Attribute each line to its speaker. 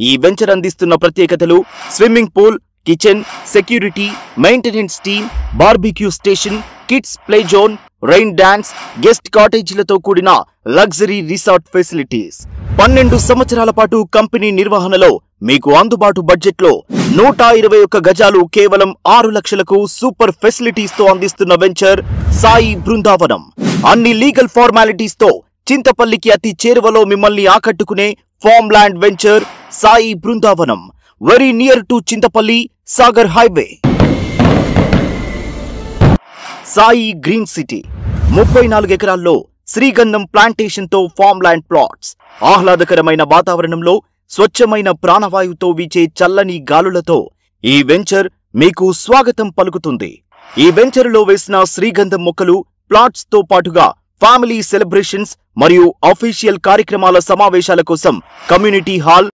Speaker 1: ఈ వెంచర్ అందిస్తున్న ప్రత్యేకతలు swimming pool, kitchen, security, maintenance team, barbecue station, kids play zone, rain dance, guest కాటేజీలతో కూడిన లగ్జరీ రిసార్ట్ ఫెసిలిటీస్. 12 సంవత్సరాల పాటు కంపెనీ నిర్వహణలో మీకు అందుబాటు బడ్జెట్లో 121 గజాలు కేవలం 6 లక్షలకు సూపర్ ఫెసిలిటీస్ తో అందిస్తున్న వెంచర్ సాయి బృందావనం. అన్ని లీగల్ ఫార్మాలిటీస్ తో చింతపల్లికి అతి చేరువలో మిమ్మల్ని ఆకట్టుకునే farm land venture Sai Brindavanam. Very near to Chintapalli Sagar highway. Sai green city 34 ఎకరాల్లో శ్రీగంధం ప్లాంటేషన్ తో ఫార్మ్ ల్యాండ్ ప్లాట్స్. ఆహ్లాదకరమైన వాతావరణంలో స్వచ్ఛమైన ప్రాణవాయువుతో వీచే చల్లని గాలులతో ఈ వెంచర్ మీకు స్వాగతం పలుకుతుంది. ఈ వెంచర్లో వేసిన శ్రీగంధం మొక్కలు ప్లాట్స్ తో పాటుగా ఫ్యామిలీ సెలబ్రేషన్స్ మరియు అఫీషియల్ కార్యక్రమాల సమావేశాల కోసం కమ్యూనిటీ హాల్,